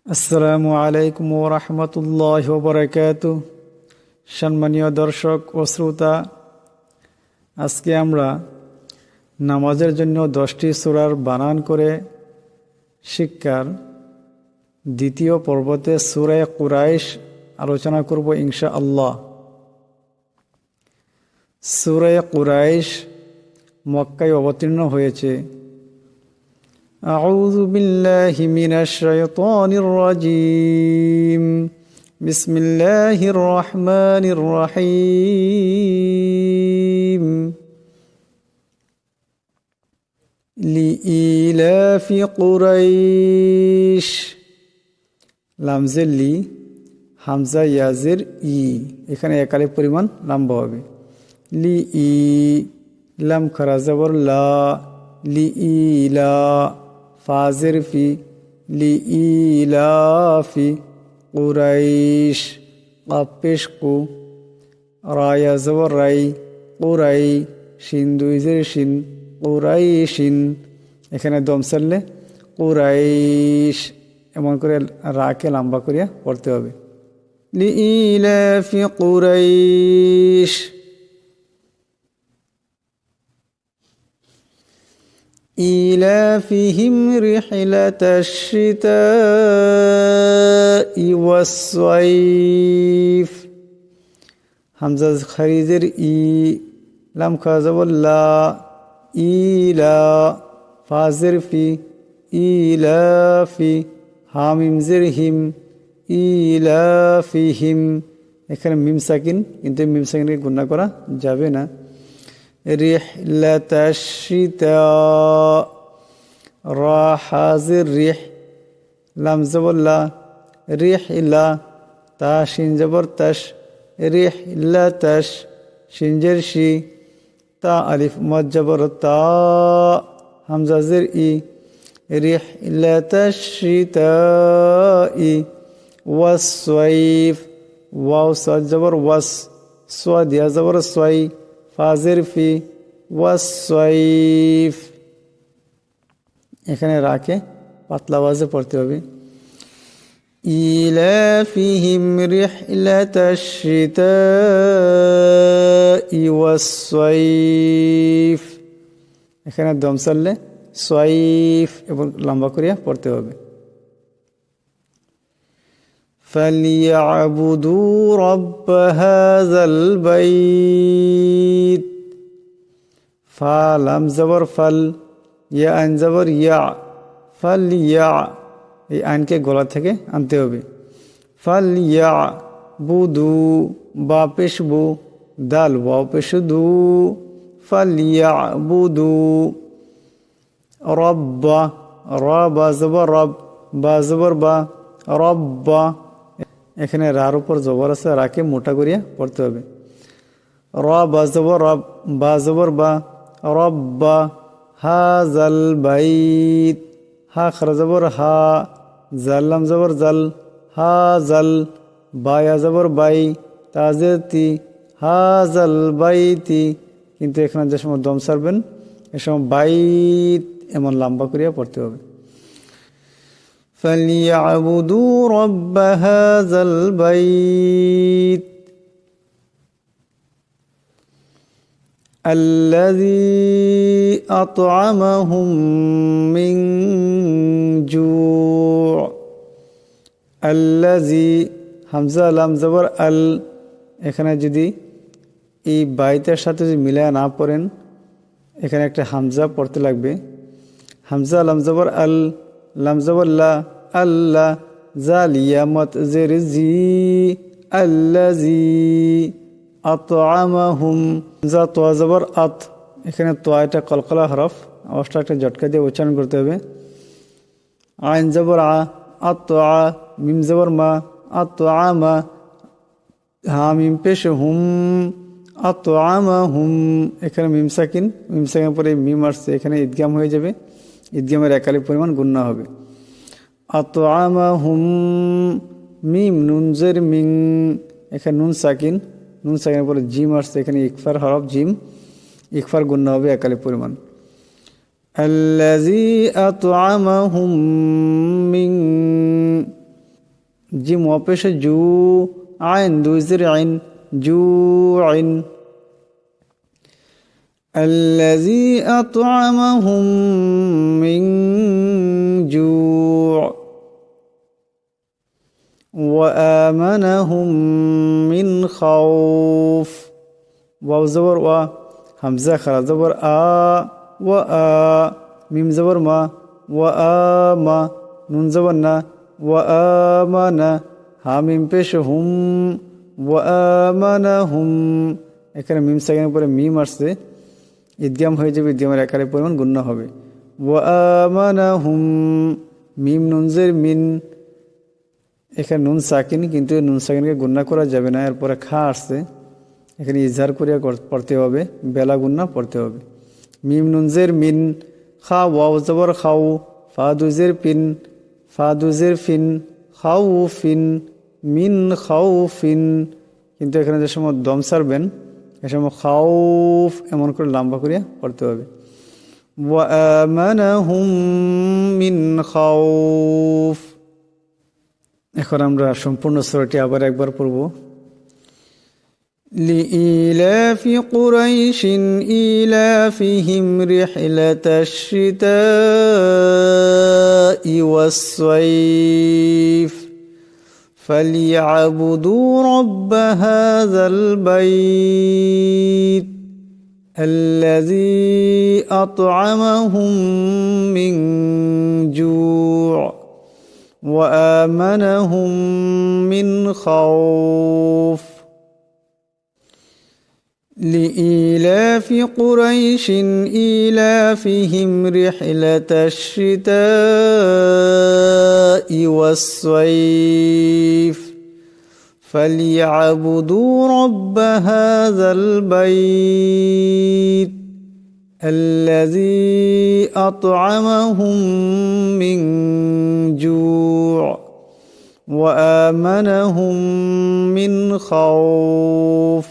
আসসালামু আলাইকুম ওয়া রাহমাতুল্লাহি ওয়া বারাকাতুহু। সম্মানীয় দর্শক ও শ্রোতা, আজকে আমরা নামাজের জন্য 10টি সূরার বানান করে শিক্ষার দ্বিতীয় পর্বতে সূরা কুরাইশ আলোচনা করব ইনশাআল্লাহ। সূরা কুরাইশ মক্কায় অবতীর্ণ হয়েছে। আউযু বিল্লাহি মিনাশ শাইতানির রাজীম। বিসমিল্লাহির রহমানির রহিম। লিইলাফি কুরাইশ। লামজের লি, হামজা ইয়াজের ই, এখানে একালে পরিমাণ লম্বা হবে। লি ই, লাম খারা জবর লা, লি ইলা, ফাজের ফি, লি ইলাফি কুরাইশ, কাফ পেশ কু, রায়া জবর রাই, কুরাই, শিন দুইজের শিন, কুরাইশিন, এখানে দম সারলে কুরাইশ, এমন করে রাকে লম্বা করিয়া পড়তে হবে। লি ইলাফি কুরাইশ। إيلافهم رحلة الشتاء والصيف। হামজা খারিজের ই, লাম খাজবর লা, ইলা, ফাজের ফি, ইলাফি, হামিম জের হিম, ইলাফিহিম, এখানে মিম সাকিন, কিন্তু মিম সাকিনকে গুণা করা যাবে না। রিহলাতাশ শিতা, রা হাজির রিহ, লাম জবর লা, রিহলা, তা শিন জবর তাশ, রিহলাতাশ, শিন জের শি, তা আলিফ মদ জবর তা, হামজা জের ই, রিহলাতাশ শিতাই ওয়াস-সাইফ, ওয়াও সাদ জবর ওয়াস, সাদ ইয়া জবর সাই, ফাজের ফি, ওয়াস-সাইফ, এখানে রাকে পাতলা আওয়াজে পড়তে হবে। ইলাফিহিম রিহলাতাশ শিতাই ওয়াস-সাইফ, এখানে দম সারলে সাইফ এবং লম্বা করিয়া পড়তে হবে। فَلْيَعْبُدُوا رَبَّ هَذَا الْبَيْتِ। ফা লাম জবর ফাল, ইয়া আইন জবর ইয়া, ফাল ইয়া, এই আইনকে গলা থেকে আনতে হবে। ফাল ইয়া বুদু, বা পেশ বু, দাল ওয়াও পেশ দু, ফাল ইয়া বুদু। রব্বা, রা বা জবর রব, বা জবর বা, রব্বা, এখানে রার উপর জবর আছে, রাকে মোটা করিয়া পড়তে হবে। র বা জবর রব, বা জবর বা, রব্বা হাযাল বাইত, হা খারা জবর হা, জাল লাম জবর জাল, হাযাল, বা ইয়া জবর বাই, তাজের তি, হাযাল বাইতি, কিন্তু এখানে যে সময় দম সারবেন এ সময় বাইত এমন লম্বা করিয়া পড়তে হবে। فَلْيَعْبُدُوا رَبَّ هَذَا الْبَيْتِ الَّذِي أَطْعَمَهُم مِّن جُوعٍ। الَّذِي, হামজা লাম জবর আল, এখানে যদি এই বাইতের সাথে যদি মিলায় না পড়েন, এখানে একটা হামজা পড়তে লাগবে। হামজা লাম জবর আল, লাম জবর লা, আল্লাহ, জালিয়া মত জের জি, আল্লাজি, আতআমাহুম, যা তো জবর আত, এখানে তো এটা কলকলা হরফ, আওয়াজটা একটা ঝটকা দিয়ে উচ্চারণ করতে হবে। আইন জবর আ, আতআ, মিম জবর মা, আতআমা, হা মিম পেশ হুম, আতআমাহুম, এখানে মিম সাকিন, মিম সাকিনের পরে মিম আসছে, এখানে ইদগাম হয়ে যাবে, ইদগামের একালি পরিমাণ গুণনা হবে। আতআমাহুম, মিম নুন জের মিং, এখানে নুন সাকিন, নুন সাকিনের পরে জিম আসছে, এখানে ইকফার হরফ জিম, ইকফার গুণনা হবে একালি পরিমাণ। আল্লাযী আতআমাহুম মিন জিম ওয়াপেশে জু, আইন দুইজের আইন, জু আইন। الذي أطعمهم من جوع وآمنهم من خوف واو زبر وا همزة خرا زبر وآ ميم زبر ما وآما نون زبر نا وآمنا হা মিম পেশ হুম ওয়ামানাহুম। এখানে মিম সেকেন্ডের পরে মিম আসছে, ইদ্গাম হয়ে যাবে, ইদ্গামের আকারের পরিমাণ গুণ্য হবে। ওয়ামানাহুম মিম নুনজের মিন, এখানে নুন সাকিন, কিন্তু নুন সাকিনকে গুণ্য করা যাবে না, এরপরে খা আসছে, এখানে ইজহার করিয়া পড়তে হবে, বেলা গুণ্য পড়তে হবে। মিম নুনজের মিন, খা ওয়াও জবর খাও, ফা দুজের পিন, ফা দুজের ফিন, খাউ ফিন, মিন খাউ ফিন। কিন্তু এখানে যে সময় দম সারবেন এ সময় খাউফ এমন করে লম্বা করিয়া পড়তে হবে। ওয়ামানাহুম মিন খাউফ। এখন আমরা সম্পূর্ণ সূরাটি আবার একবার পড়ব। لإيلاف قريش إيلافهم رحلة الشتاء والصيف فليعبدوا رب هذا البيت الذي أطعمهم من جوع وآمنهم من خوف لإيلاف قريش إيلافهم رحلة الشتاء والصيف فليعبدوا رب هذا البيت الذي أطعمهم من جوع وآمنهم من خوف